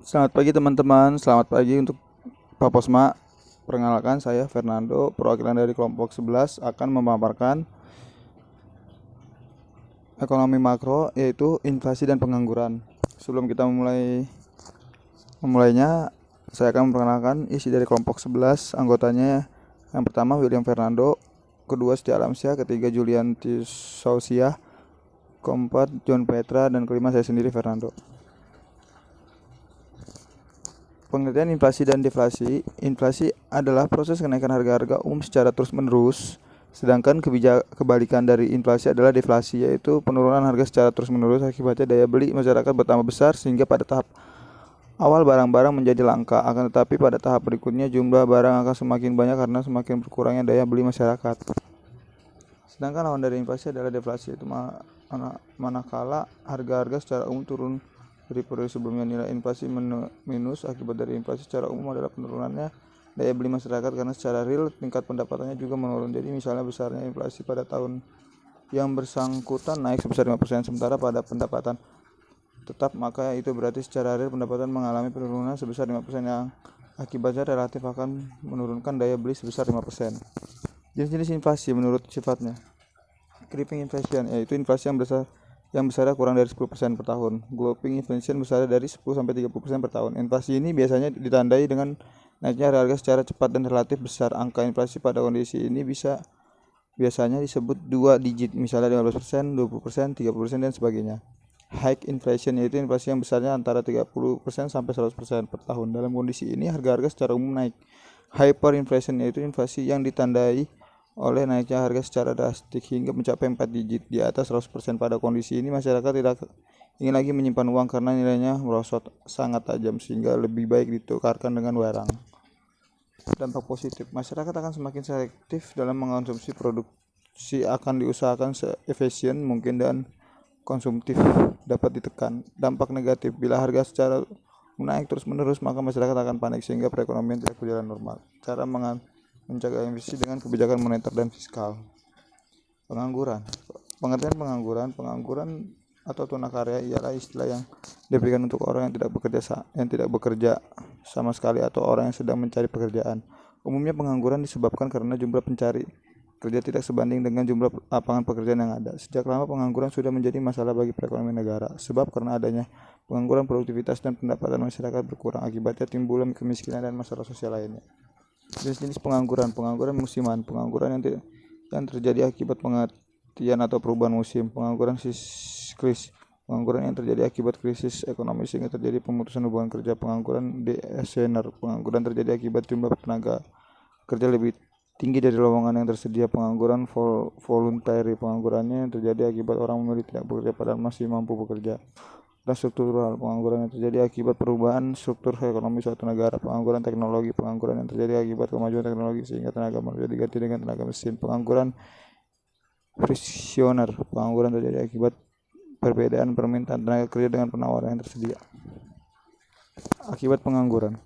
Selamat pagi teman-teman, selamat pagi untuk Pak Posma. Perkenalkan saya Fernando, perwakilan dari kelompok 11 akan memaparkan ekonomi makro yaitu inflasi dan pengangguran. Sebelum kita memulainya, saya akan memperkenalkan isi dari kelompok 11 anggotanya. Yang pertama William Fernando, kedua Setia Alamsyah, ketiga Julian Tisausia, keempat John Petra, dan kelima saya sendiri Fernando. Pengertian inflasi dan deflasi. Inflasi adalah proses kenaikan harga-harga umum secara terus-menerus, sedangkan kebalikan dari inflasi adalah deflasi, yaitu penurunan harga secara terus-menerus akibatnya daya beli masyarakat bertambah besar sehingga pada tahap awal barang-barang menjadi langka, akan tetapi pada tahap berikutnya jumlah barang akan semakin banyak karena semakin berkurangnya daya beli masyarakat. Sedangkan lawan dari inflasi adalah deflasi, yaitu manakala harga-harga secara umum turun dari periode sebelumnya. Nilai inflasi minus akibat dari inflasi secara umum adalah penurunannya daya beli masyarakat karena secara real tingkat pendapatannya juga menurun. Jadi misalnya besarnya inflasi pada tahun yang bersangkutan naik sebesar 5%, sementara pada pendapatan tetap, maka itu berarti secara real pendapatan mengalami penurunan sebesar 5% yang akibatnya relatif akan menurunkan daya beli sebesar 5%. Jenis-jenis inflasi menurut sifatnya. Creeping inflation yaitu inflasi yang besarnya kurang dari 10% per tahun. Galloping inflation besarnya dari 10 sampai 30% per tahun. Inflasi ini biasanya ditandai dengan naiknya harga secara cepat dan relatif besar. Angka inflasi pada kondisi ini biasanya disebut 2 digit, misalnya 15%, 20%, 30% dan sebagainya. High inflation yaitu inflasi yang besarnya antara 30% sampai 100% per tahun. Dalam kondisi ini harga-harga secara umum naik. Hyperinflation yaitu inflasi yang ditandai oleh naiknya harga secara drastis hingga mencapai 4 digit di atas 100%. Pada kondisi ini masyarakat tidak ingin lagi menyimpan uang karena nilainya merosot sangat tajam sehingga lebih baik ditukarkan dengan barang. Dampak positif, masyarakat akan semakin selektif dalam mengonsumsi, produksi akan diusahakan se-efisien mungkin dan konsumtif dapat ditekan. Dampak negatif, bila harga secara naik terus-menerus maka masyarakat akan panik sehingga perekonomian tidak berjalan normal. Cara mencegah inflasi dengan kebijakan moneter dan fiskal. Pengangguran. Pengertian pengangguran atau tunakarya ialah istilah yang diberikan untuk orang yang tidak bekerja sama sekali atau orang yang sedang mencari pekerjaan. Umumnya pengangguran disebabkan karena jumlah pencari kerja tidak sebanding dengan jumlah lapangan pekerjaan yang ada. Sejak lama pengangguran sudah menjadi masalah bagi perekonomian negara, sebab karena adanya pengangguran produktivitas dan pendapatan masyarakat berkurang, akibatnya timbul kemiskinan dan masalah sosial lainnya. Jenis-jenis pengangguran musiman, pengangguran yang terjadi akibat penghentian atau perubahan musim, pengangguran yang terjadi akibat krisis ekonomi sehingga terjadi pemutusan hubungan kerja, pengangguran desener, pengangguran terjadi akibat jumlah tenaga kerja lebih tinggi dari lowongan yang tersedia, pengangguran voluntary, penganggurannya yang terjadi akibat orang memilih tidak bekerja padahal masih mampu bekerja. Dan struktural, pengangguran yang terjadi akibat perubahan struktur ekonomi suatu negara, pengangguran teknologi, pengangguran yang terjadi akibat kemajuan teknologi sehingga tenaga manusia diganti dengan tenaga mesin, pengangguran frisioner, pengangguran terjadi akibat perbedaan permintaan tenaga kerja dengan penawaran yang tersedia. Akibat pengangguran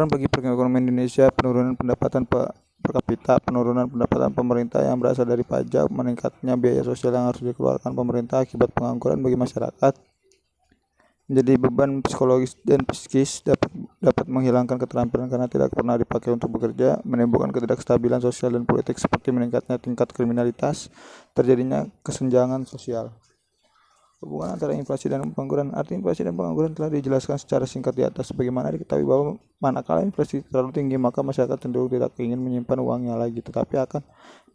bagi perekonomian Indonesia: penurunan pendapatan per kapita, penurunan pendapatan pemerintah yang berasal dari pajak, meningkatnya biaya sosial yang harus dikeluarkan pemerintah akibat pengangguran bagi masyarakat, menjadi beban psikologis dan psikis, dapat menghilangkan keterampilan karena tidak pernah dipakai untuk bekerja, menimbulkan ketidakstabilan sosial dan politik seperti meningkatnya tingkat kriminalitas, terjadinya kesenjangan sosial. Hubungan antara inflasi dan pengangguran. Arti inflasi dan pengangguran telah dijelaskan secara singkat di atas. Sebagaimana diketahui bahwa manakala inflasi terlalu tinggi maka masyarakat cenderung tidak ingin menyimpan uangnya lagi, tetapi akan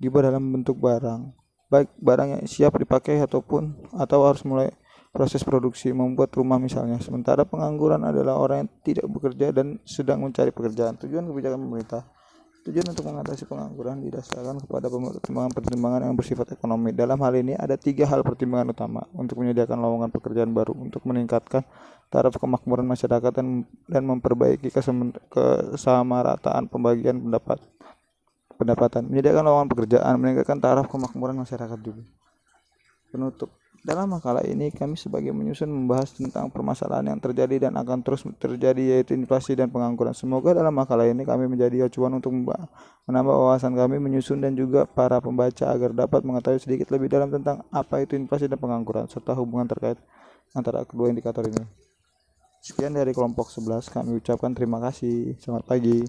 diubah dalam bentuk barang, baik barang yang siap dipakai atau harus mulai proses produksi, membuat rumah misalnya. Sementara pengangguran adalah orang yang tidak bekerja dan sedang mencari pekerjaan. Tujuan kebijakan pemerintah. Tujuan untuk mengatasi pengangguran didasarkan kepada pertimbangan yang bersifat ekonomi. Dalam hal ini ada 3 hal pertimbangan utama: untuk menyediakan lowongan pekerjaan baru, untuk meningkatkan taraf kemakmuran masyarakat dan memperbaiki kesamarataan pembagian pendapatan. Menyediakan lowongan pekerjaan, meningkatkan taraf kemakmuran masyarakat juga. Penutup. Dalam makalah ini kami sebagai menyusun membahas tentang permasalahan yang terjadi dan akan terus terjadi, yaitu inflasi dan pengangguran. Semoga dalam makalah ini kami menjadi acuan untuk menambah wawasan kami menyusun dan juga para pembaca agar dapat mengetahui sedikit lebih dalam tentang apa itu inflasi dan pengangguran serta hubungan terkait antara kedua indikator ini. Sekian dari kelompok 11, kami ucapkan terima kasih. Selamat pagi.